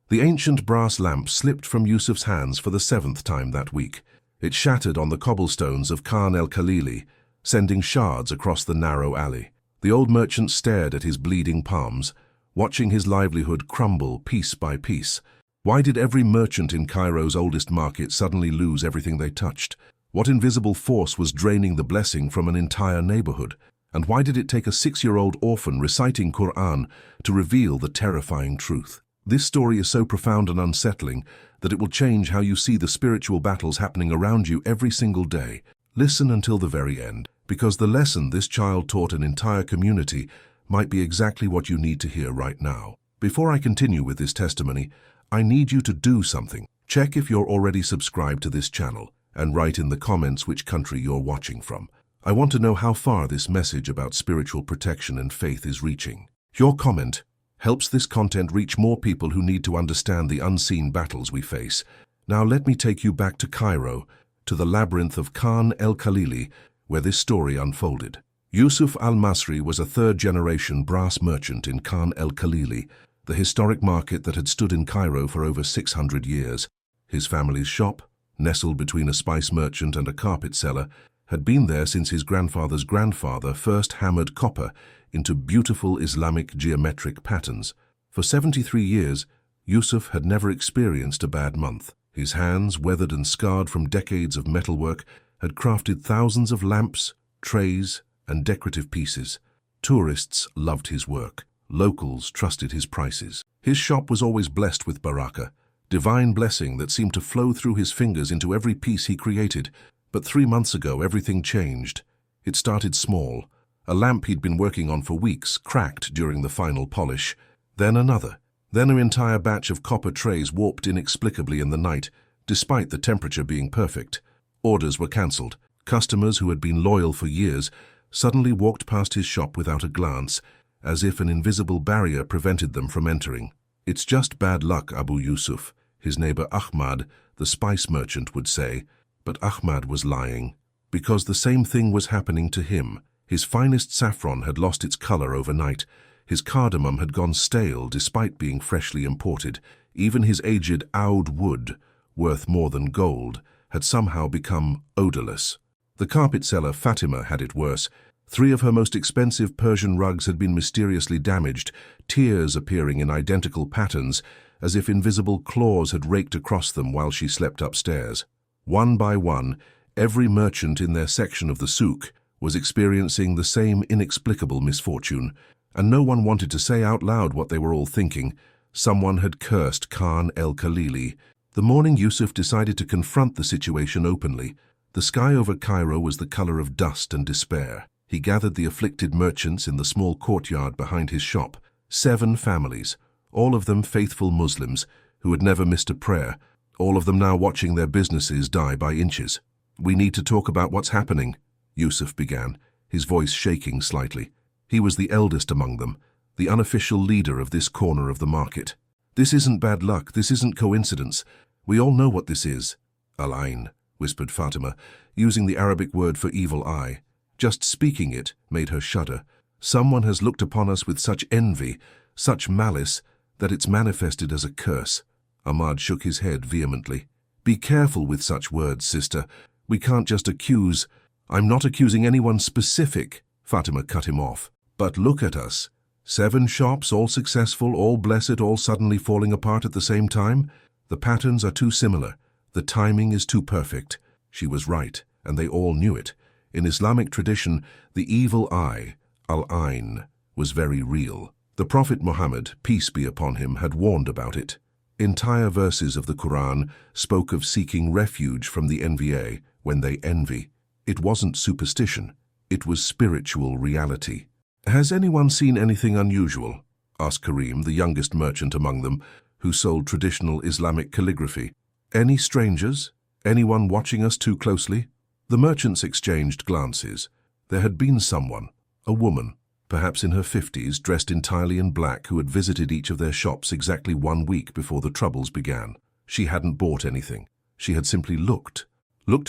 The ancient brass lamp slipped from Yusuf's hands for the 7th time that week. It shattered on the cobblestones of Khan el-Khalili, sending shards across the narrow alley. The old merchant stared at his bleeding palms, watching his livelihood crumble piece by piece. Why did every merchant in Cairo's oldest market suddenly lose everything they touched? What invisible force was draining the blessing from an entire neighborhood? And why did it take a 6-year-old orphan reciting Quran to reveal the terrifying truth? This story is so profound and unsettling that it will change how you see the spiritual battles happening around you every single day. Listen until the very end, because the lesson this child taught an entire community might be exactly what you need to hear right now. Before I continue with this testimony, I need you to do something. Check if you're already subscribed to this channel and write in the comments which country you're watching from. I want to know how far this message about spiritual protection and faith is reaching. Your comment helps this content reach more people who need to understand the unseen battles we face. Now let me take you back to Cairo, to the labyrinth of Khan el-Khalili, where this story unfolded. Yusuf al-Masri was a 3rd-generation brass merchant in Khan el-Khalili, the historic market that had stood in Cairo for over 600 years. His family's shop, nestled between a spice merchant and a carpet seller, had been there since his grandfather's grandfather first hammered copper into beautiful Islamic geometric patterns. For 73 years, Yusuf had never experienced a bad month. His hands, weathered and scarred from decades of metalwork, had crafted thousands of lamps, trays, and decorative pieces. Tourists loved his work. Locals trusted his prices. His shop was always blessed with barakah, divine blessing that seemed to flow through his fingers into every piece he created. But 3 months ago, everything changed. It started small. A lamp he'd been working on for weeks cracked during the final polish. Then another. Then an entire batch of copper trays warped inexplicably in the night, despite the temperature being perfect. Orders were cancelled. Customers who had been loyal for years suddenly walked past his shop without a glance, as if an invisible barrier prevented them from entering. "It's just bad luck, Abu Yusuf," his neighbor Ahmad, the spice merchant, would say. But Ahmad was lying, because the same thing was happening to him. His finest saffron had lost its color overnight. His cardamom had gone stale despite being freshly imported. Even his aged oud wood, worth more than gold, had somehow become odorless. The carpet seller Fatima had it worse. 3 of her most expensive Persian rugs had been mysteriously damaged, tears appearing in identical patterns, as if invisible claws had raked across them while she slept upstairs. One by one, every merchant in their section of the souk was experiencing the same inexplicable misfortune, and no one wanted to say out loud what they were all thinking. Someone had cursed Khan el-Khalili. The morning Yusuf decided to confront the situation openly. The sky over Cairo was the color of dust and despair. He gathered the afflicted merchants in the small courtyard behind his shop. 7 families, all of them faithful Muslims, who had never missed a prayer, all of them now watching their businesses die by inches. "We need to talk about what's happening," Yusuf began, his voice shaking slightly. He was the eldest among them, the unofficial leader of this corner of the market. "This isn't bad luck, this isn't coincidence. We all know what this is." "Al-Ain," whispered Fatima, using the Arabic word for evil eye. Just speaking it made her shudder. "Someone has looked upon us with such envy, such malice, that it's manifested as a curse." Ahmad shook his head vehemently. "Be careful with such words, sister. We can't just accuse." "I'm not accusing anyone specific," Fatima cut him off. "But look at us. 7 shops, all successful, all blessed, all suddenly falling apart at the same time. The patterns are too similar. The timing is too perfect." She was right, and they all knew it. In Islamic tradition, the evil eye, Al-Ain, was very real. The Prophet Muhammad, peace be upon him, had warned about it. Entire verses of the Quran spoke of seeking refuge from the envier when they envy. It wasn't superstition. It was spiritual reality. "Has anyone seen anything unusual?" asked Karim, the youngest merchant among them, who sold traditional Islamic calligraphy. "Any strangers? Anyone watching us too closely?" The merchants exchanged glances. There had been someone, a woman, perhaps in her 50s, dressed entirely in black, who had visited each of their shops exactly 1 week before the troubles began. She hadn't bought anything. She had simply looked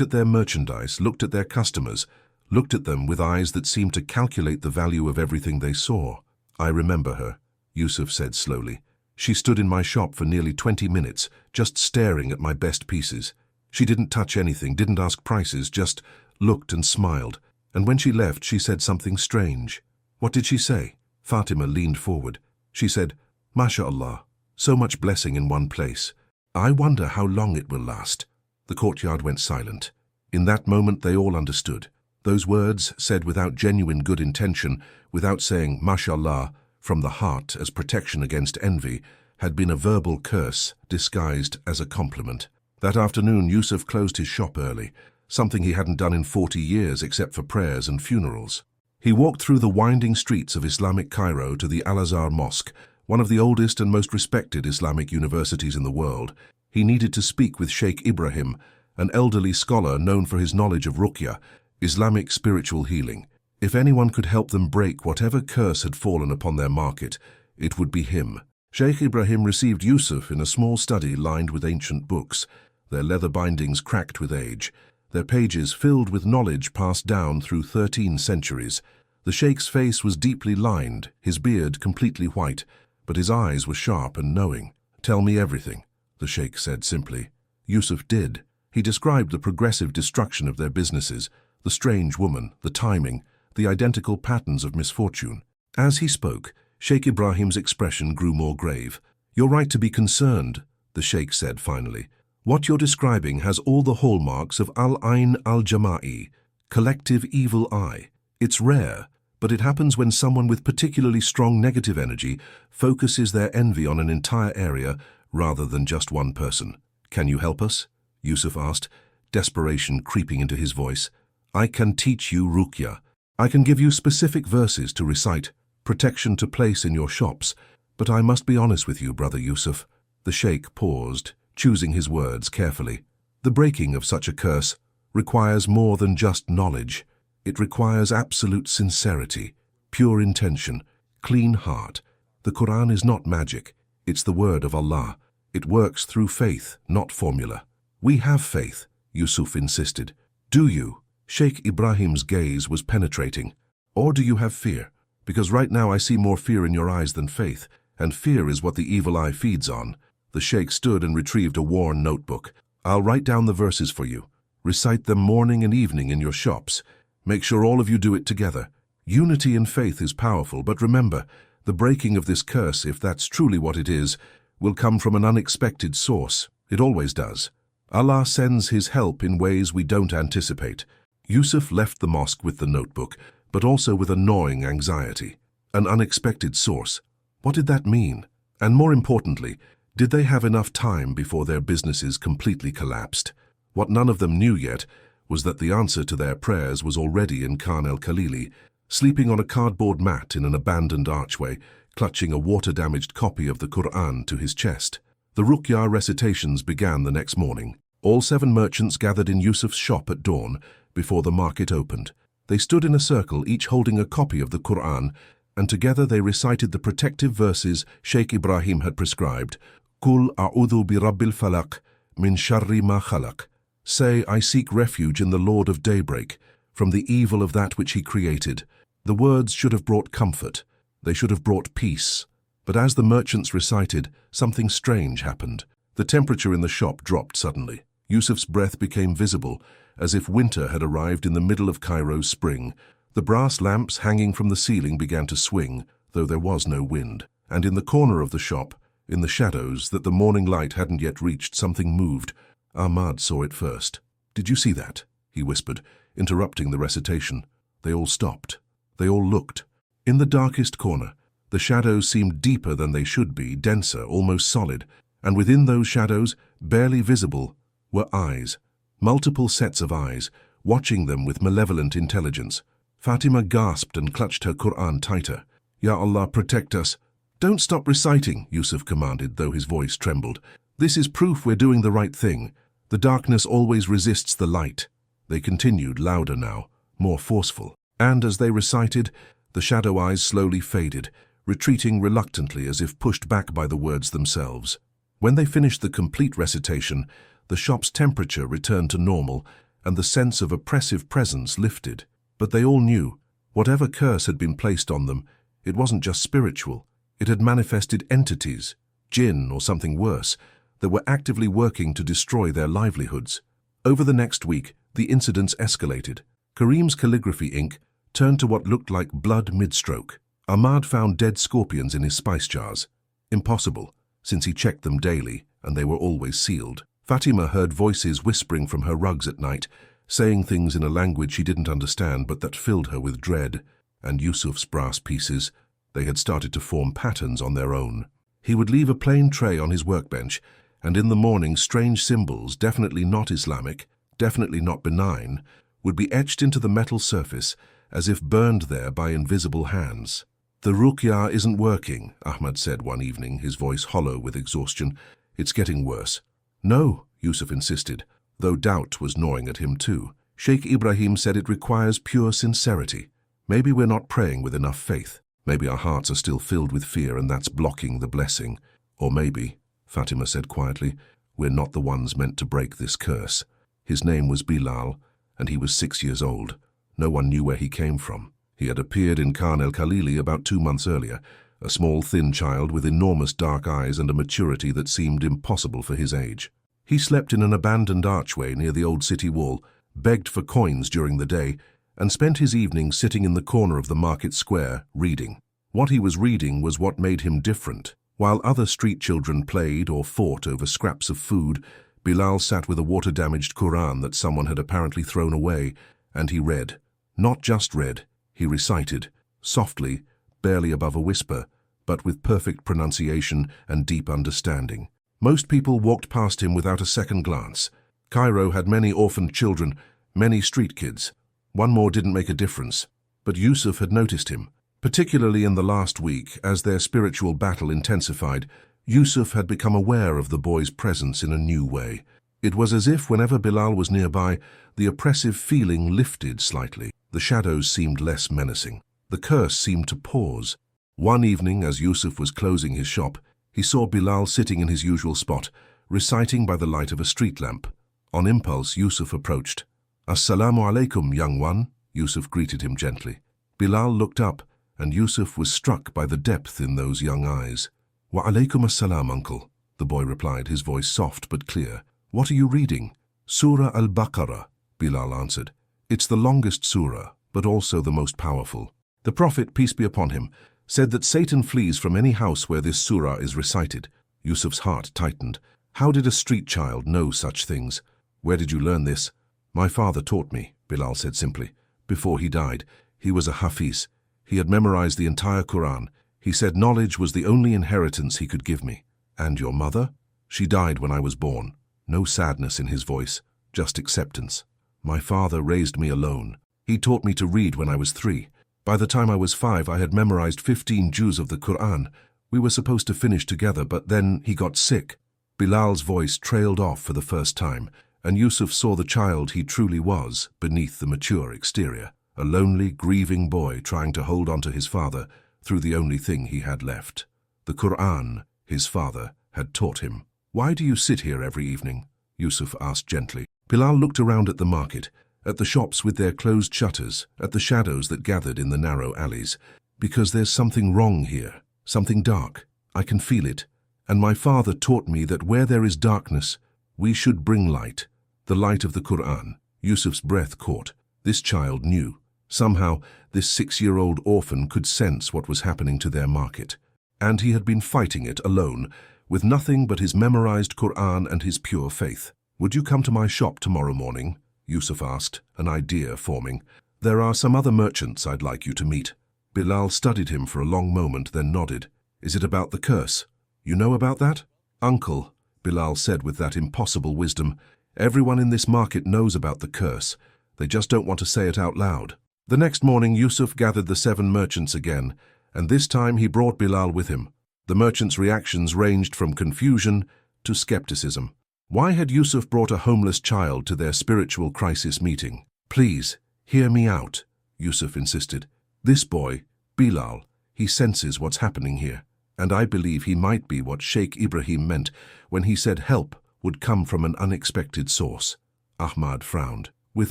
at their merchandise, looked at their customers, looked at them with eyes that seemed to calculate the value of everything they saw. "I remember her," Yusuf said slowly. She stood in my shop for nearly 20 minutes, just staring at my best pieces. She didn't touch anything, didn't ask prices, just looked and smiled. And when she left, she said something strange. What did she say? Fatima leaned forward. She said, "MashaAllah, so much blessing in one place. I wonder how long it will last." The courtyard went silent. In that moment, they all understood. Those words, said without genuine good intention, without saying "MashaAllah" from the heart as protection against envy, had been a verbal curse disguised as a compliment. That afternoon, Yusuf closed his shop early, something he hadn't done in 40 years except for prayers and funerals. He walked through the winding streets of Islamic Cairo to the Al-Azhar Mosque, one of the oldest and most respected Islamic universities in the world. He needed to speak with Sheikh Ibrahim, an elderly scholar known for his knowledge of ruqya, Islamic spiritual healing. If anyone could help them break whatever curse had fallen upon their market, it would be him. Sheikh Ibrahim received Yusuf in a small study lined with ancient books, their leather bindings cracked with age, their pages filled with knowledge passed down through 13 centuries. The sheikh's face was deeply lined, his beard completely white, but his eyes were sharp and knowing. "Tell me everything," the sheikh said simply. Yusuf did. He described the progressive destruction of their businesses, the strange woman, the timing, the identical patterns of misfortune. As he spoke, Sheikh Ibrahim's expression grew more grave. "You're right to be concerned," the sheikh said finally. "What you're describing has all the hallmarks of al-ayn al-jama'i, collective evil eye. It's rare, but it happens when someone with particularly strong negative energy focuses their envy on an entire area rather than just one person. Can you help us?" Yusuf asked, desperation creeping into his voice. "I can teach you ruqya. I can give you specific verses to recite, protection to place in your shops, but I must be honest with you, Brother Yusuf." The sheikh paused, choosing his words carefully. "The breaking of such a curse requires more than just knowledge. It requires absolute sincerity, pure intention, clean heart. The Quran is not magic. It's the word of Allah. It works through faith, not formula." "We have faith," Yusuf insisted. "Do you?" Sheikh Ibrahim's gaze was penetrating. "Or do you have fear? Because right now I see more fear in your eyes than faith, and fear is what the evil eye feeds on." The sheikh stood and retrieved a worn notebook. "I'll write down the verses for you. Recite them morning and evening in your shops. Make sure all of you do it together. Unity in faith is powerful, but remember, the breaking of this curse, if that's truly what it is, will come from an unexpected source. It always does. Allah sends His help in ways we don't anticipate." Yusuf left the mosque with the notebook, but also with a gnawing anxiety. An unexpected source. What did that mean? And more importantly, did they have enough time before their businesses completely collapsed? What none of them knew yet was that the answer to their prayers was already in Khan el-Khalili, sleeping on a cardboard mat in an abandoned archway, clutching a water-damaged copy of the Quran to his chest. The ruqya recitations began the next morning. All 7 merchants gathered in Yusuf's shop at dawn, before the market opened. They stood in a circle, each holding a copy of the Quran, and together they recited the protective verses Sheikh Ibrahim had prescribed. "Qul a'udhu bi rabbil falaq, min sharri ma khalaq." Say, "I seek refuge in the Lord of daybreak, from the evil of that which He created." The words should have brought comfort. They should have brought peace. But as the merchants recited, something strange happened. The temperature in the shop dropped suddenly. Yusuf's breath became visible, as if winter had arrived in the middle of Cairo's spring. The brass lamps hanging from the ceiling began to swing, though there was no wind. And in the corner of the shop, in the shadows that the morning light hadn't yet reached, something moved. Ahmad saw it first. "Did you see that?" he whispered, interrupting the recitation. They all stopped. They all looked. In the darkest corner, the shadows seemed deeper than they should be, denser, almost solid, and within those shadows, barely visible, were eyes. Multiple sets of eyes, watching them with malevolent intelligence. Fatima gasped and clutched her Quran tighter. "Ya Allah, protect us." "Don't stop reciting," Yusuf commanded, though his voice trembled. "This is proof we're doing the right thing. The darkness always resists the light." They continued, louder now, more forceful. And as they recited, the shadow eyes slowly faded, retreating reluctantly as if pushed back by the words themselves. When they finished the complete recitation, the shop's temperature returned to normal, and the sense of oppressive presence lifted. But they all knew, whatever curse had been placed on them, it wasn't just spiritual. It had manifested entities, jinn or something worse, that were actively working to destroy their livelihoods. Over the next week, the incidents escalated. Karim's calligraphy ink turned to what looked like blood mid-stroke. Ahmad found dead scorpions in his spice jars. Impossible, since he checked them daily, and they were always sealed. Fatima heard voices whispering from her rugs at night, saying things in a language she didn't understand but that filled her with dread. And Yusuf's brass pieces, they had started to form patterns on their own. He would leave a plain tray on his workbench, and in the morning strange symbols, definitely not Islamic, definitely not benign, would be etched into the metal surface as if burned there by invisible hands. "The ruqya isn't working," Ahmad said one evening, his voice hollow with exhaustion. "It's getting worse." "No," Yusuf insisted, though doubt was gnawing at him too. "Sheikh Ibrahim said it requires pure sincerity. Maybe we're not praying with enough faith. Maybe our hearts are still filled with fear and that's blocking the blessing. Or maybe," Fatima said quietly, "we're not the ones meant to break this curse." His name was Bilal, and he was 6 years old. No one knew where he came from. He had appeared in Khan el-Khalili about 2 months earlier, a small, thin child with enormous dark eyes and a maturity that seemed impossible for his age. He slept in an abandoned archway near the old city wall, begged for coins during the day, and spent his evenings sitting in the corner of the market square, reading. What he was reading was what made him different. While other street children played or fought over scraps of food, Bilal sat with a water-damaged Quran that someone had apparently thrown away, and he read. Not just read, he recited, softly, barely above a whisper, but with perfect pronunciation and deep understanding. Most people walked past him without a second glance. Cairo had many orphaned children, many street kids. One more didn't make a difference, but Yusuf had noticed him. Particularly in the last week, as their spiritual battle intensified, Yusuf had become aware of the boy's presence in a new way. It was as if whenever Bilal was nearby, the oppressive feeling lifted slightly. The shadows seemed less menacing. The curse seemed to pause. One evening, as Yusuf was closing his shop, he saw Bilal sitting in his usual spot, reciting by the light of a street lamp. On impulse, Yusuf approached. "Assalamu alaikum, young one," Yusuf greeted him gently. Bilal looked up, and Yusuf was struck by the depth in those young eyes. "Wa alaikum assalam, uncle," the boy replied, his voice soft but clear. "What are you reading?" "Surah al-Baqarah," Bilal answered. "It's the longest surah, but also the most powerful. The Prophet, peace be upon him, said that Satan flees from any house where this surah is recited." Yusuf's heart tightened. How did a street child know such things? "Where did you learn this?" "My father taught me," Bilal said simply. "Before he died, he was a hafiz. He had memorized the entire Quran. He said knowledge was the only inheritance he could give me." "And your mother?" "She died when I was born." No sadness in his voice, just acceptance. "My father raised me alone. He taught me to read when I was 3. By the time I was 5, I had memorized 15 juz of the Quran. We were supposed to finish together, but then he got sick." Bilal's voice trailed off for the first time, and Yusuf saw the child he truly was beneath the mature exterior. A lonely, grieving boy trying to hold on to his father through the only thing he had left. The Quran, his father, had taught him. "Why do you sit here every evening?" Yusuf asked gently. Bilal looked around at the market, at the shops with their closed shutters, at the shadows that gathered in the narrow alleys. "Because there's something wrong here, something dark. I can feel it. And my father taught me that where there is darkness, we should bring light, the light of the Quran." Yusuf's breath caught. This child knew. Somehow, this 6-year-old orphan could sense what was happening to their market. And he had been fighting it alone, with nothing but his memorized Quran and his pure faith. "Would you come to my shop tomorrow morning?" Yusuf asked, an idea forming. "There are some other merchants I'd like you to meet." Bilal studied him for a long moment, then nodded. "Is it about the curse? You know about that?" "Uncle," Bilal said with that impossible wisdom, "everyone in this market knows about the curse. They just don't want to say it out loud." The next morning, Yusuf gathered the 7 merchants again, and this time he brought Bilal with him. The merchants' reactions ranged from confusion to skepticism. Why had Yusuf brought a homeless child to their spiritual crisis meeting? "Please, hear me out," Yusuf insisted. "This boy, Bilal, he senses what's happening here, and I believe he might be what Sheikh Ibrahim meant when he said help would come from an unexpected source." Ahmad frowned. "With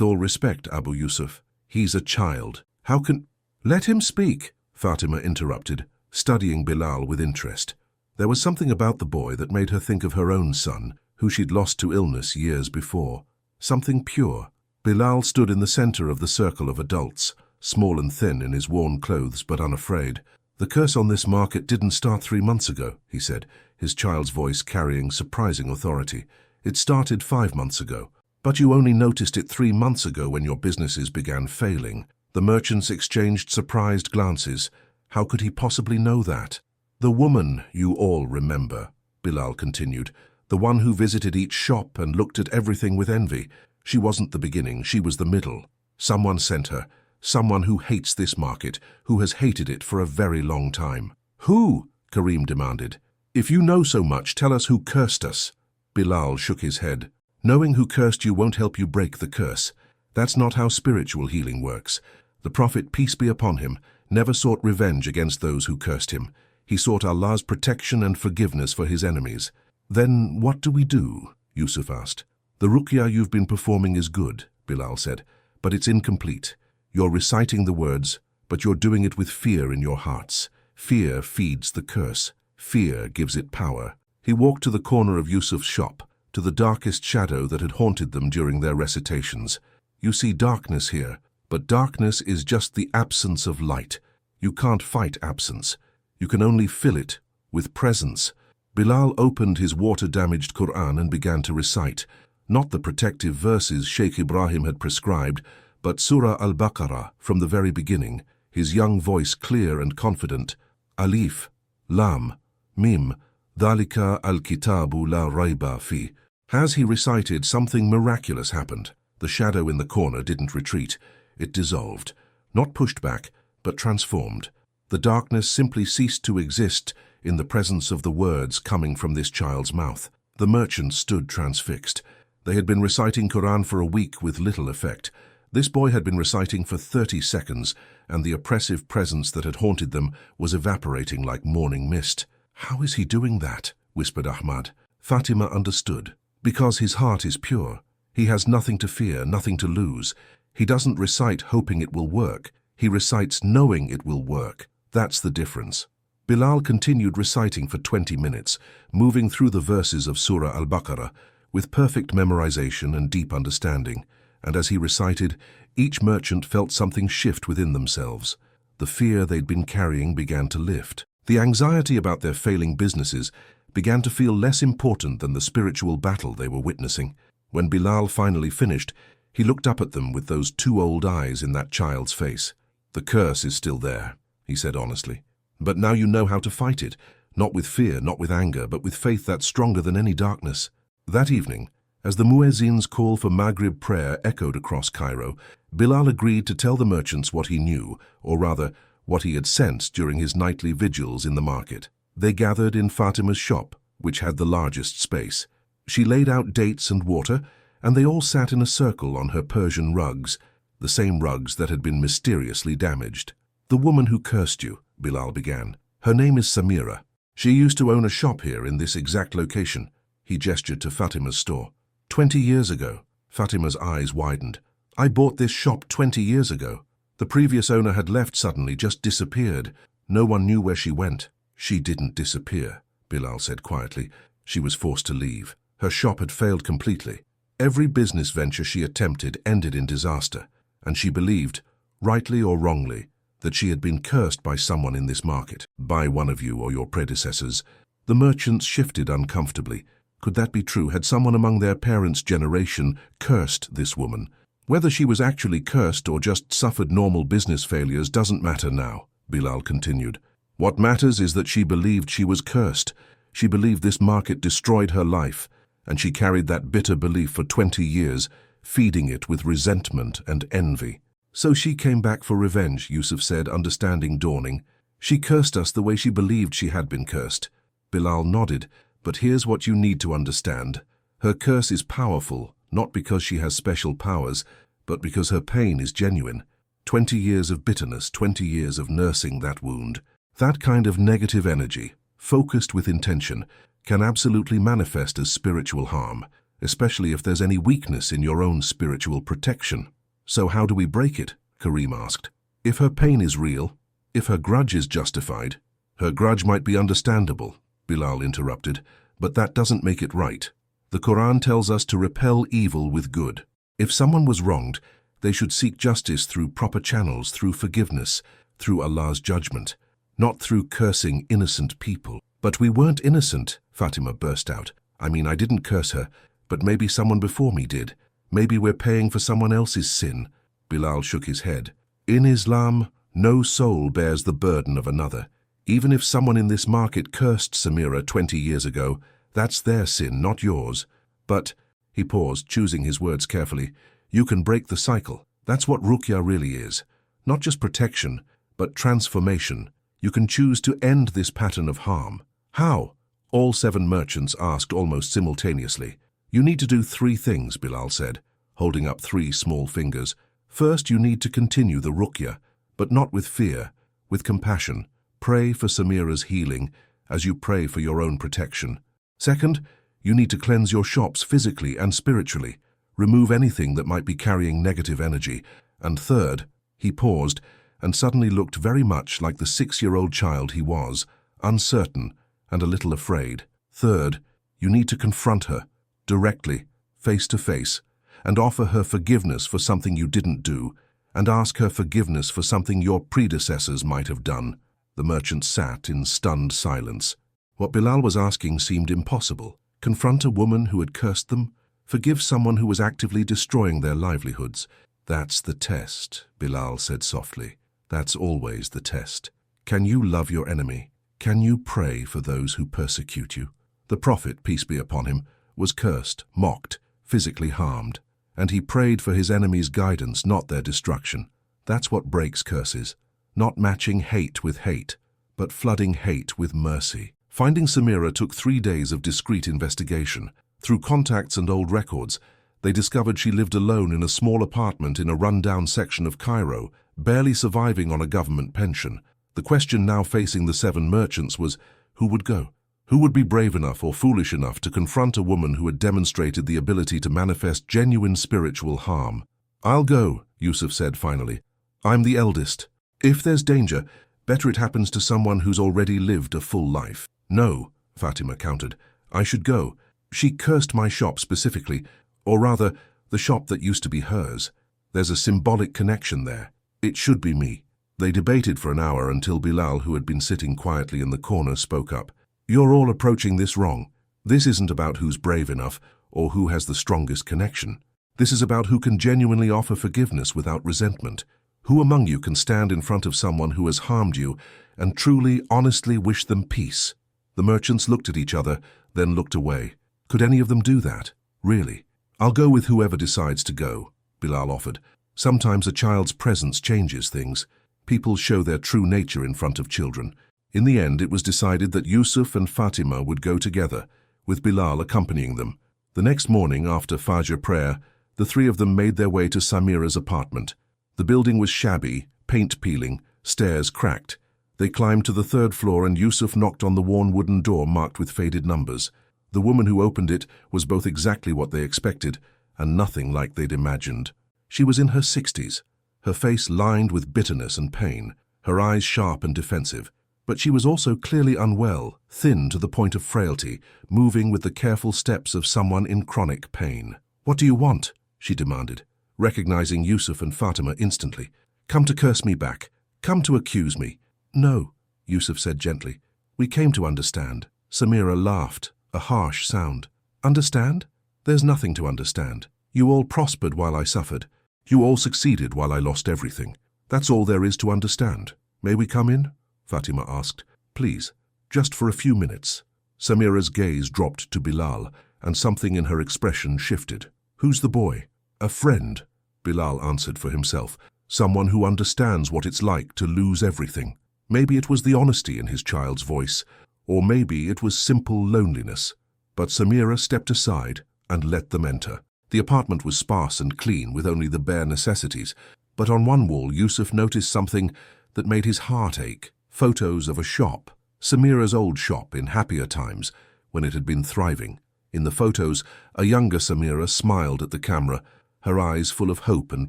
all respect, Abu Yusuf, he's a child. How can—" "Let him speak," Fatima interrupted, studying Bilal with interest. There was something about the boy that made her think of her own son, who she'd lost to illness years before. Something pure. Bilal stood in the center of the circle of adults, small and thin in his worn clothes but unafraid. "The curse on this market didn't start 3 months ago," he said, his child's voice carrying surprising authority. "It started 5 months ago. But you only noticed it 3 months ago when your businesses began failing." The merchants exchanged surprised glances. How could he possibly know that? "The woman you all remember," Bilal continued, "the one who visited each shop and looked at everything with envy. She wasn't the beginning, she was the middle. Someone sent her, someone who hates this market, who has hated it for a very long time." "Who?" Karim demanded. "If you know so much, tell us who cursed us." Bilal shook his head. "Knowing who cursed you won't help you break the curse. That's not how spiritual healing works. The Prophet, peace be upon him, never sought revenge against those who cursed him. He sought Allah's protection and forgiveness for his enemies." "Then what do we do?" Yusuf asked. "The ruqya you've been performing is good," Bilal said, "but it's incomplete. You're reciting the words, but you're doing it with fear in your hearts. Fear feeds the curse. Fear gives it power." He walked to the corner of Yusuf's shop, to the darkest shadow that had haunted them during their recitations. "You see darkness here, but darkness is just the absence of light. You can't fight absence. You can only fill it with presence." Bilal opened his water-damaged Quran and began to recite, not the protective verses Sheikh Ibrahim had prescribed, but Surah Al-Baqarah from the very beginning, his young voice clear and confident. "Alif, Lam, Mim, Dhalika al-Kitabu la rayba fi." As he recited, something miraculous happened. The shadow in the corner didn't retreat. It dissolved, not pushed back, but transformed. The darkness simply ceased to exist in the presence of the words coming from this child's mouth. The merchants stood transfixed. They had been reciting Quran for a week with little effect. This boy had been reciting for 30 seconds, and the oppressive presence that had haunted them was evaporating like morning mist. "How is he doing that?" whispered Ahmad. Fatima understood. "Because his heart is pure. He has nothing to fear, nothing to lose. He doesn't recite hoping it will work. He recites knowing it will work. That's the difference." Bilal continued reciting for 20 minutes, moving through the verses of Surah Al-Baqarah with perfect memorization and deep understanding. And as he recited, each merchant felt something shift within themselves. The fear they'd been carrying began to lift. The anxiety about their failing businesses began to feel less important than the spiritual battle they were witnessing. When Bilal finally finished, he looked up at them with those 2 old eyes in that child's face. "The curse is still there," he said honestly. "But now you know how to fight it, not with fear, not with anger, but with faith that's stronger than any darkness." That evening, as the muezzin's call for Maghrib prayer echoed across Cairo, Bilal agreed to tell the merchants what he knew, or rather, what he had sensed during his nightly vigils in the market. They gathered in Fatima's shop, which had the largest space. She laid out dates and water, and they all sat in a circle on her Persian rugs, the same rugs that had been mysteriously damaged. "The woman who cursed you," Bilal began. "Her name is Samira. She used to own a shop here in this exact location." He gestured to Fatima's store. 20 years ago." Fatima's eyes widened. "I bought this shop 20 years ago. The previous owner had left suddenly, just disappeared. No one knew where she went." "She didn't disappear," Bilal said quietly. "She was forced to leave. Her shop had failed completely. Every business venture she attempted ended in disaster, and she believed, rightly or wrongly, that she had been cursed by someone in this market, by one of you or your predecessors." The merchants shifted uncomfortably. Could that be true? Had someone among their parents' generation cursed this woman? Whether she was actually cursed or just suffered normal business failures doesn't matter now, Bilal continued. What matters is that she believed she was cursed. She believed this market destroyed her life, and she carried that bitter belief for 20 years, feeding it with resentment and envy. "So she came back for revenge," Yusuf said, understanding dawning. "She cursed us the way she believed she had been cursed." Bilal nodded. "But here's what you need to understand. Her curse is powerful, not because she has special powers, but because her pain is genuine. 20 years of bitterness, 20 years of nursing that wound. That kind of negative energy, focused with intention, can absolutely manifest as spiritual harm, especially if there's any weakness in your own spiritual protection." "So how do we break it?" Karim asked. "If her pain is real, if her grudge is justified, her grudge might be understandable. Bilal interrupted, "but that doesn't make it right. The Quran tells us to repel evil with good. If someone was wronged, they should seek justice through proper channels, through forgiveness, through Allah's judgment, not through cursing innocent people." "But we weren't innocent," Fatima burst out. "I mean, I didn't curse her, but maybe someone before me did. Maybe we're paying for someone else's sin." Bilal shook his head. "In Islam, no soul bears the burden of another. Even if someone in this market cursed Samira 20 years ago, that's their sin, not yours. But," he paused, choosing his words carefully, "you can break the cycle. That's what ruqya really is. Not just protection, but transformation. You can choose to end this pattern of harm." "How?" all 7 merchants asked almost simultaneously. "You need to do 3 things," Bilal said, holding up 3 small fingers. "First, you need to continue the ruqya, but not with fear, with compassion. Pray for Samira's healing as you pray for your own protection. Second, you need to cleanse your shops physically and spiritually. Remove anything that might be carrying negative energy. And third," he paused and suddenly looked very much like the 6-year-old child he was, uncertain and a little afraid. "Third, you need to confront her, directly, face to face, and offer her forgiveness for something you didn't do, and ask her forgiveness for something your predecessors might have done." The merchant sat in stunned silence. What Bilal was asking seemed impossible. Confront a woman who had cursed them? Forgive someone who was actively destroying their livelihoods? "That's the test," Bilal said softly. "That's always the test. Can you love your enemy? Can you pray for those who persecute you?" The Prophet, peace be upon him, was cursed, mocked, physically harmed, and he prayed for his enemies' guidance, not their destruction. That's what breaks curses. Not matching hate with hate, but flooding hate with mercy. Finding Samira took 3 days of discreet investigation. Through contacts and old records, they discovered she lived alone in a small apartment in a run-down section of Cairo, barely surviving on a government pension. The question now facing the 7 merchants was, who would go? Who would be brave enough or foolish enough to confront a woman who had demonstrated the ability to manifest genuine spiritual harm? "I'll go," Yusuf said finally. "I'm the eldest. If there's danger, better it happens to someone who's already lived a full life." "No," Fatima countered. "I should go. She cursed my shop specifically, or rather, the shop that used to be hers. There's a symbolic connection there. It should be me." They debated for an hour until Bilal, who had been sitting quietly in the corner, spoke up. "You're all approaching this wrong. This isn't about who's brave enough or who has the strongest connection. This is about who can genuinely offer forgiveness without resentment. Who among you can stand in front of someone who has harmed you and truly, honestly wish them peace?" The merchants looked at each other, then looked away. Could any of them do that? Really? "I'll go with whoever decides to go," Bilal offered. "Sometimes a child's presence changes things. People show their true nature in front of children." In the end, it was decided that Yusuf and Fatima would go together, with Bilal accompanying them. The next morning, after Fajr prayer, the 3 of them made their way to Samira's apartment. The building was shabby, paint peeling, stairs cracked. They climbed to the 3rd floor and Yusuf knocked on the worn wooden door marked with faded numbers. The woman who opened it was both exactly what they expected and nothing like they'd imagined. She was in her 60s, her face lined with bitterness and pain, her eyes sharp and defensive. But she was also clearly unwell, thin to the point of frailty, moving with the careful steps of someone in chronic pain. "What do you want?" she demanded, recognizing Yusuf and Fatima instantly. "Come to curse me back. Come to accuse me." "No," Yusuf said gently. "We came to understand." Samira laughed, a harsh sound. "Understand? There's nothing to understand. You all prospered while I suffered. You all succeeded while I lost everything. That's all there is to understand. May we come in?" Fatima asked. "Please, just for a few minutes." Samira's gaze dropped to Bilal, and something in her expression shifted. "Who's the boy?" "A friend," Bilal answered for himself. "Someone who understands what it's like to lose everything." Maybe it was the honesty in his child's voice, or maybe it was simple loneliness. But Samira stepped aside and let them enter. The apartment was sparse and clean, with only the bare necessities. But on one wall, Yusuf noticed something that made his heart ache. Photos of a shop, Samira's old shop in happier times, when it had been thriving. In the photos, a younger Samira smiled at the camera, her eyes full of hope and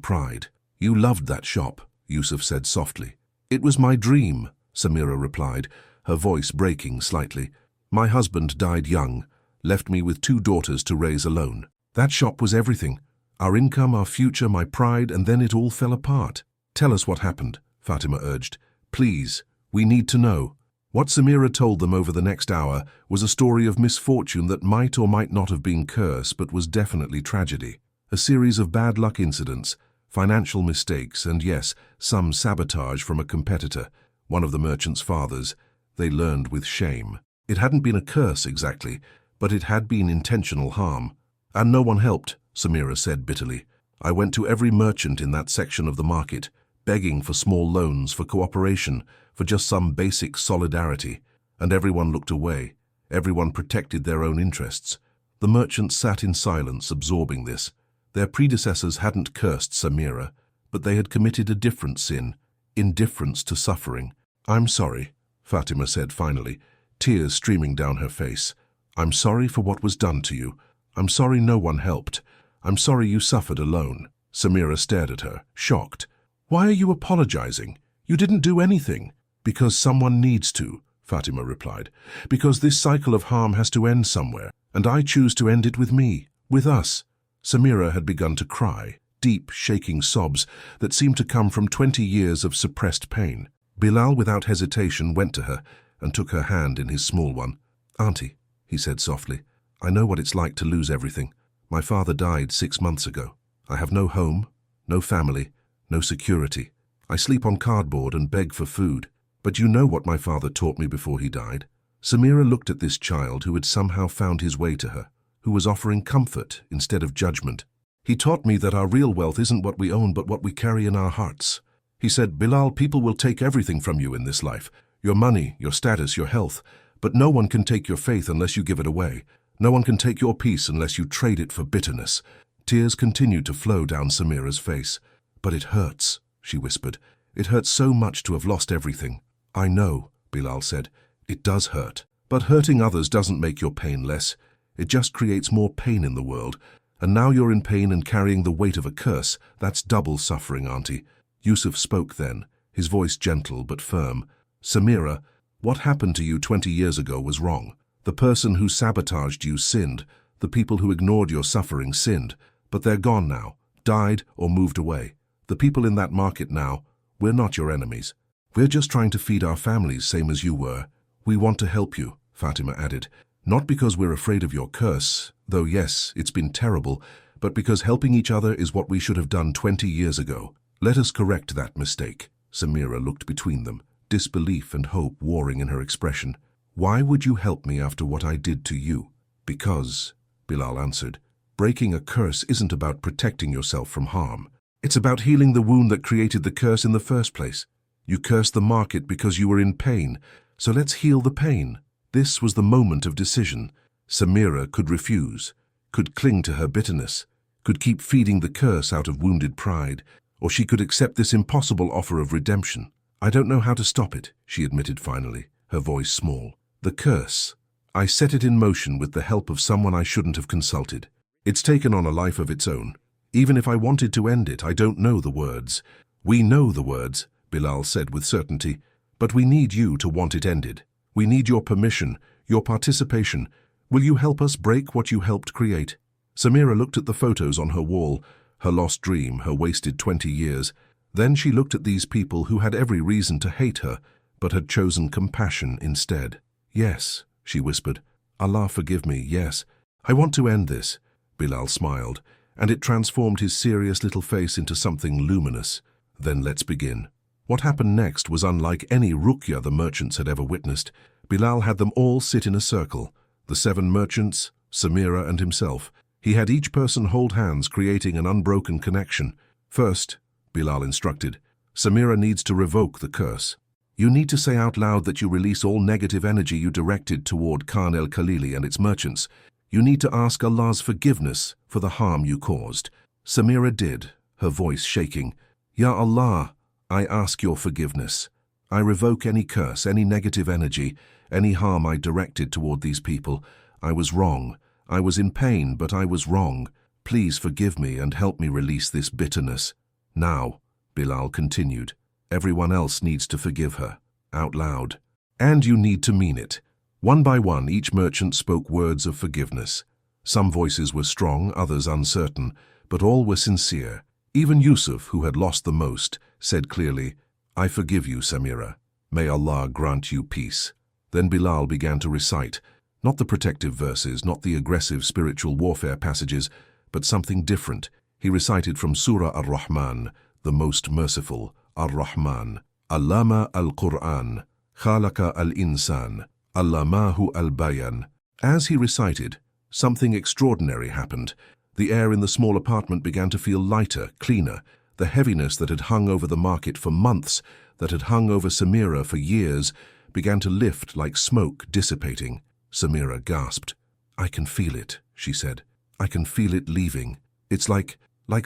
pride. "You loved that shop," Yusuf said softly. "It was my dream," Samira replied, her voice breaking slightly. My husband died young, left me with 2 daughters to raise alone. That shop was everything. Our income, our future, my pride, and then it all fell apart. Tell us what happened, Fatima urged. Please, we need to know. What Samira told them over the next hour was a story of misfortune that might or might not have been curse, but was definitely tragedy. A series of bad luck incidents, financial mistakes, and yes, some sabotage from a competitor, one of the merchant's fathers. They learned with shame. It hadn't been a curse exactly, but it had been intentional harm. And no one helped, Samira said bitterly. I went to every merchant in that section of the market, begging for small loans, for cooperation, for just some basic solidarity, and everyone looked away. Everyone protected their own interests. The merchants sat in silence, absorbing this. Their predecessors hadn't cursed Samira, but they had committed a different sin, indifference to suffering. I'm sorry, Fatima said finally, tears streaming down her face. I'm sorry for what was done to you. I'm sorry no one helped. I'm sorry you suffered alone. Samira stared at her, shocked. Why are you apologizing? You didn't do anything. Because someone needs to, Fatima replied. Because this cycle of harm has to end somewhere, and I choose to end it with me, with us. Samira had begun to cry, deep, shaking sobs that seemed to come from 20 years of suppressed pain. Bilal, without hesitation, went to her and took her hand in his small one. Auntie, he said softly, I know what it's like to lose everything. My father died 6 months ago. I have no home, no family, no security. I sleep on cardboard and beg for food. But you know what my father taught me before he died? Samira looked at this child who had somehow found his way to her, who was offering comfort instead of judgment. He taught me that our real wealth isn't what we own but what we carry in our hearts. He said, Bilal, people will take everything from you in this life, your money, your status, your health, but no one can take your faith unless you give it away. No one can take your peace unless you trade it for bitterness. Tears continued to flow down Samira's face. But it hurts, she whispered. It hurts so much to have lost everything. I know, Bilal said. It does hurt. But hurting others doesn't make your pain less. It just creates more pain in the world. And now you're in pain and carrying the weight of a curse. That's double suffering, Auntie. Yusuf spoke then, his voice gentle but firm. Samira, what happened to you 20 years ago was wrong. The person who sabotaged you sinned. The people who ignored your suffering sinned. But they're gone now, died or moved away. The people in that market now, we're not your enemies. We're just trying to feed our families same as you were. We want to help you, Fatima added. Not because we're afraid of your curse, though yes, it's been terrible, but because helping each other is what we should have done 20 years ago. Let us correct that mistake. Samira looked between them, disbelief and hope warring in her expression. Why would you help me after what I did to you? Because, Bilal answered, breaking a curse isn't about protecting yourself from harm. It's about healing the wound that created the curse in the first place. You cursed the market because you were in pain, so let's heal the pain. This was the moment of decision. Samira could refuse, could cling to her bitterness, could keep feeding the curse out of wounded pride, or she could accept this impossible offer of redemption. I don't know how to stop it, she admitted finally, her voice small. The curse. I set it in motion with the help of someone I shouldn't have consulted. It's taken on a life of its own. Even if I wanted to end it, I don't know the words. We know the words, Bilal said with certainty, but we need you to want it ended. We need your permission, your participation. Will you help us break what you helped create? Samira looked at the photos on her wall, her lost dream, her wasted 20 years. Then she looked at these people who had every reason to hate her, but had chosen compassion instead. Yes, she whispered. Allah forgive me, yes. I want to end this. Bilal smiled, and it transformed his serious little face into something luminous. Then let's begin. What happened next was unlike any ruqya the merchants had ever witnessed. Bilal had them all sit in a circle, the 7 merchants, Samira and himself. He had each person hold hands, creating an unbroken connection. First, Bilal instructed, Samira needs to revoke the curse. You need to say out loud that you release all negative energy you directed toward Khan el-Khalili and its merchants. You need to ask Allah's forgiveness for the harm you caused. Samira did, her voice shaking. Ya Allah, I ask your forgiveness. I revoke any curse, any negative energy, any harm I directed toward these people. I was wrong. I was in pain, but I was wrong. Please forgive me and help me release this bitterness. Now, Bilal continued, everyone else needs to forgive her, out loud. And you need to mean it. One by one, each merchant spoke words of forgiveness. Some voices were strong, others uncertain, but all were sincere. Even Yusuf, who had lost the most, said clearly, "I forgive you, Samira. May Allah grant you peace." Then Bilal began to recite, not the protective verses, not the aggressive spiritual warfare passages, but something different. He recited from Surah Ar-Rahman, the most merciful, Ar-Rahman. Allama al-Qur'an, khalaqa al-insan, allamahu al-bayan. As he recited, something extraordinary happened. The air in the small apartment began to feel lighter, cleaner. The heaviness that had hung over the market for months, that had hung over Samira for years, began to lift like smoke dissipating. Samira gasped. "I can feel it," she said. "I can feel it leaving. It's like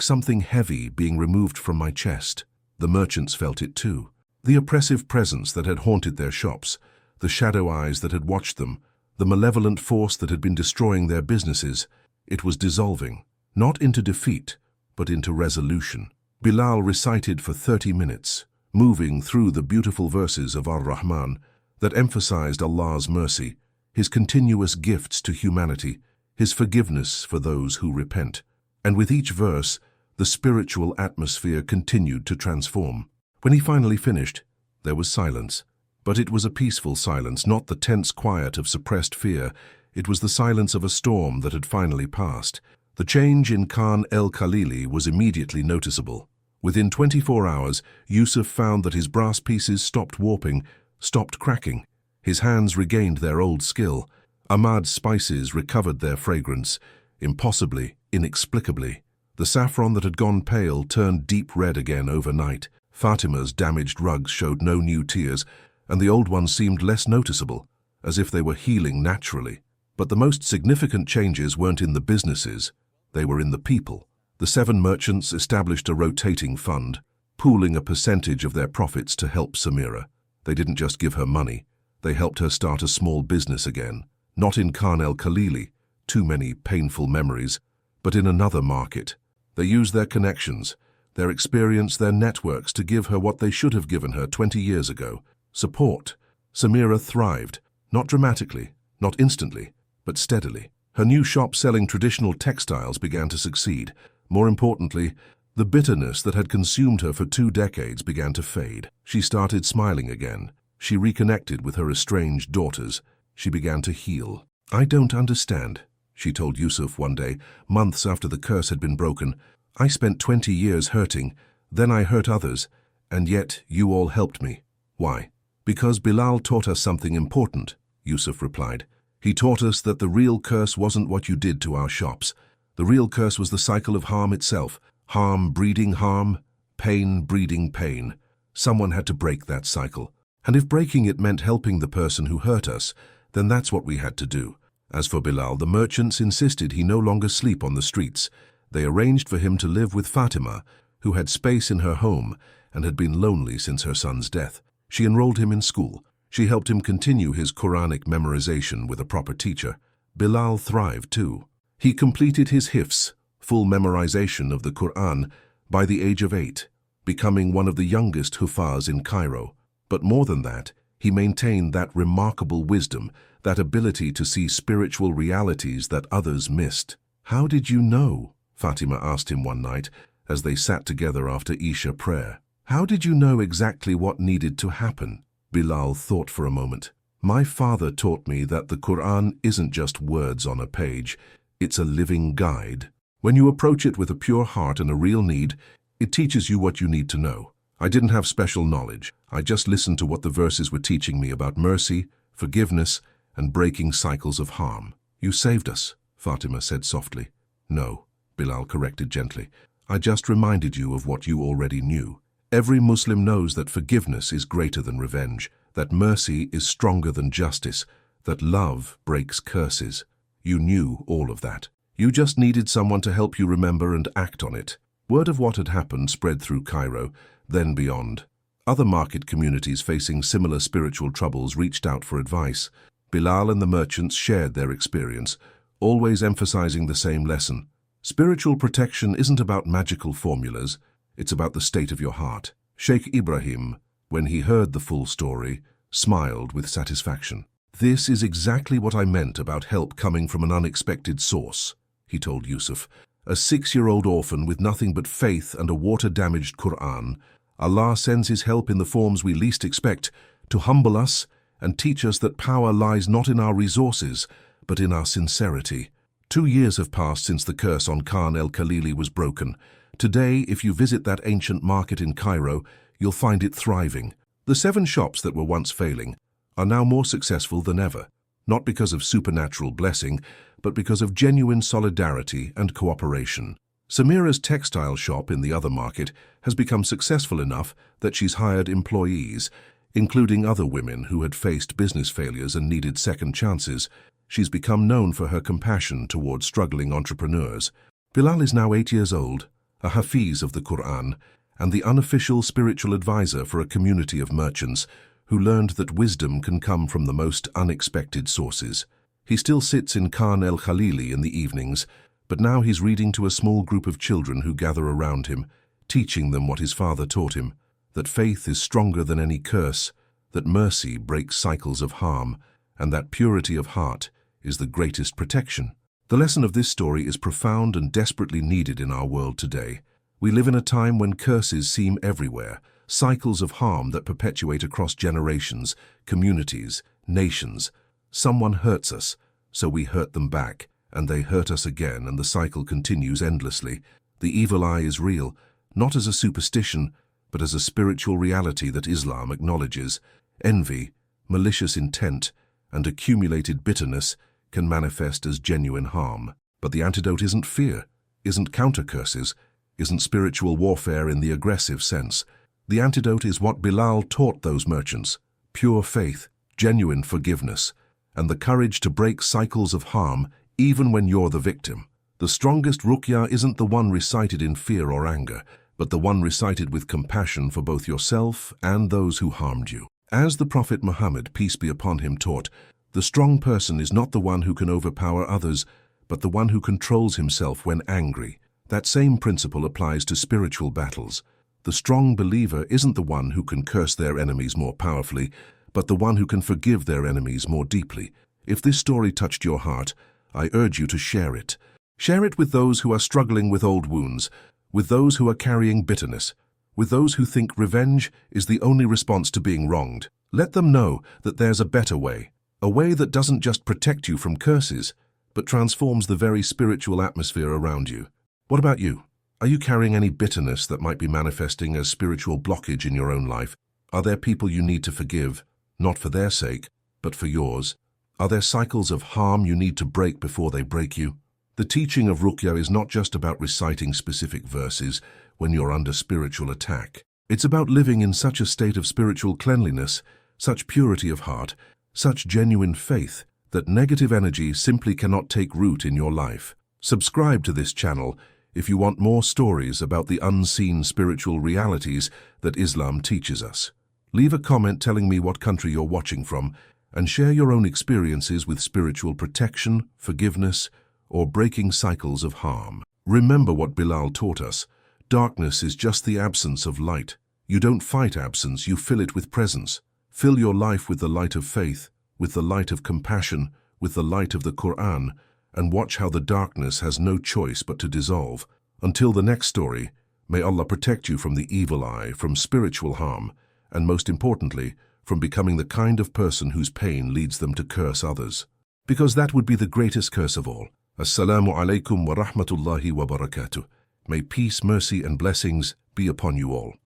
something heavy being removed from my chest." The merchants felt it too. The oppressive presence that had haunted their shops, the shadow eyes that had watched them, the malevolent force that had been destroying their businesses, it was dissolving, not into defeat, but into resolution. Bilal recited for 30 minutes, moving through the beautiful verses of Ar-Rahman that emphasized Allah's mercy, His continuous gifts to humanity, His forgiveness for those who repent. And with each verse, the spiritual atmosphere continued to transform. When he finally finished, there was silence. But it was a peaceful silence, not the tense quiet of suppressed fear. It was the silence of a storm that had finally passed. The change in Khan EL-KHALILI was immediately noticeable. Within 24 hours, Yusuf found that his brass pieces stopped warping, stopped cracking. His hands regained their old skill. Ahmad's spices recovered their fragrance, impossibly, inexplicably. The saffron that had gone pale turned deep red again overnight. Fatima's damaged rugs showed no new tears, and the old ones seemed less noticeable, as if they were healing naturally. But the most significant changes weren't in the businesses, they were in the people. The 7 merchants established a rotating fund, pooling a percentage of their profits to help Samira. They didn't just give her money, they helped her start a small business again, not in Khan EL-KHALILI, too many painful memories, but in another market. They used their connections, their experience, their networks to give her what they should have given her 20 years ago, support. Samira thrived, not dramatically, not instantly, but steadily. Her new shop selling traditional textiles began to succeed. More importantly, the bitterness that had consumed her for 2 decades began to fade. She started smiling again. She reconnected with her estranged daughters. She began to heal. "I don't understand," she told Yusuf one day, months after the curse had been broken. "I spent 20 years hurting, then I hurt others, and yet you all helped me. Why?" "Because Bilal taught us something important," Yusuf replied. "He taught us that the real curse wasn't what you did to our shops. The real curse was the cycle of harm itself. Harm breeding harm, pain breeding pain. Someone had to break that cycle. And if breaking it meant helping the person who hurt us, then that's what we had to do." As for Bilal, the merchants insisted he no longer sleep on the streets. They arranged for him to live with Fatima, who had space in her home and had been lonely since her son's death. She enrolled him in school. She helped him continue his Quranic memorization with a proper teacher. Bilal thrived too. He completed his hifz, full memorization of the Quran, by the age of 8, becoming one of the youngest hufaz in Cairo. But more than that, he maintained that remarkable wisdom, that ability to see spiritual realities that others missed. "How did you know?" Fatima asked him one night as they sat together after Isha prayer. "How did you know exactly what needed to happen?" Bilal thought for a moment. "My father taught me that the Quran isn't just words on a page, it's a living guide. When you approach it with a pure heart and a real need, it teaches you what you need to know. I didn't have special knowledge. I just listened to what the verses were teaching me about mercy, forgiveness, and breaking cycles of harm." "You saved us," Fatima said softly. "No," Bilal corrected gently. "I just reminded you of what you already knew. Every Muslim knows that forgiveness is greater than revenge, that mercy is stronger than justice, that love breaks curses. You knew all of that. You just needed someone to help you remember and act on it." Word of what had happened spread through Cairo, then beyond. Other market communities facing similar spiritual troubles reached out for advice. Bilal and the merchants shared their experience, always emphasizing the same lesson. Spiritual protection isn't about magical formulas, it's about the state of your heart. Sheikh Ibrahim, when he heard the full story, smiled with satisfaction. "This is exactly what I meant about help coming from an unexpected source," he told Yusuf. "A 6-year-old orphan with nothing but faith and a water-damaged Quran, Allah sends His help in the forms we least expect to humble us and teach us that power lies not in our resources, but in our sincerity." 2 years have passed since the curse on Khan el-Khalili was broken. Today, if you visit that ancient market in Cairo, you'll find it thriving. The 7 shops that were once failing are now more successful than ever, not because of supernatural blessing, but because of genuine solidarity and cooperation. Samira's textile shop in the other market has become successful enough that she's hired employees, including other women who had faced business failures and needed second chances. She's become known for her compassion towards struggling entrepreneurs. Bilal is now 8 years old, a Hafiz of the Quran, and the unofficial spiritual advisor for a community of merchants who learned that wisdom can come from the most unexpected sources. He still sits in Khan el-Khalili in the evenings, but now he's reading to a small group of children who gather around him, teaching them what his father taught him, that faith is stronger than any curse, that mercy breaks cycles of harm, and that purity of heart is the greatest protection. The lesson of this story is profound and desperately needed in our world today. We live in a time when curses seem everywhere, cycles of harm that perpetuate across generations, communities, nations. Someone hurts us, so we hurt them back, and they hurt us again, and the cycle continues endlessly. The evil eye is real, not as a superstition, but as a spiritual reality that Islam acknowledges. Envy, malicious intent, and accumulated bitterness can manifest as genuine harm. But the antidote isn't fear, isn't counter-curses, isn't spiritual warfare in the aggressive sense. The antidote is what Bilal taught those merchants: pure faith, genuine forgiveness, and the courage to break cycles of harm even when you're the victim. The strongest ruqya isn't the one recited in fear or anger, but the one recited with compassion for both yourself and those who harmed you. As the Prophet Muhammad, peace be upon him, taught, the strong person is not the one who can overpower others, but the one who controls himself when angry. That same principle applies to spiritual battles. The strong believer isn't the one who can curse their enemies more powerfully, but the one who can forgive their enemies more deeply. If this story touched your heart, I urge you to share it. Share it with those who are struggling with old wounds, with those who are carrying bitterness, with those who think revenge is the only response to being wronged. Let them know that there's a better way, a way that doesn't just protect you from curses, but transforms the very spiritual atmosphere around you. What about you? Are you carrying any bitterness that might be manifesting as spiritual blockage in your own life? Are there people you need to forgive, not for their sake, but for yours? Are there cycles of harm you need to break before they break you? The teaching of Ruqya is not just about reciting specific verses when you're under spiritual attack. It's about living in such a state of spiritual cleanliness, such purity of heart, such genuine faith, that negative energy simply cannot take root in your life. Subscribe to this channel if you want more stories about the unseen spiritual realities that Islam teaches us. Leave a comment telling me what country you're watching from, and share your own experiences with spiritual protection, forgiveness, or breaking cycles of harm. Remember what Bilal taught us: darkness is just the absence of light. You don't fight absence, you fill it with presence. Fill your life with the light of faith, with the light of compassion, with the light of the Quran, and watch how the darkness has no choice but to dissolve. Until the next story, may Allah protect you from the evil eye, from spiritual harm, and most importantly, from becoming the kind of person whose pain leads them to curse others. Because that would be the greatest curse of all. Assalamu alaikum wa rahmatullahi wa barakatuh. May peace, mercy, and blessings be upon you all.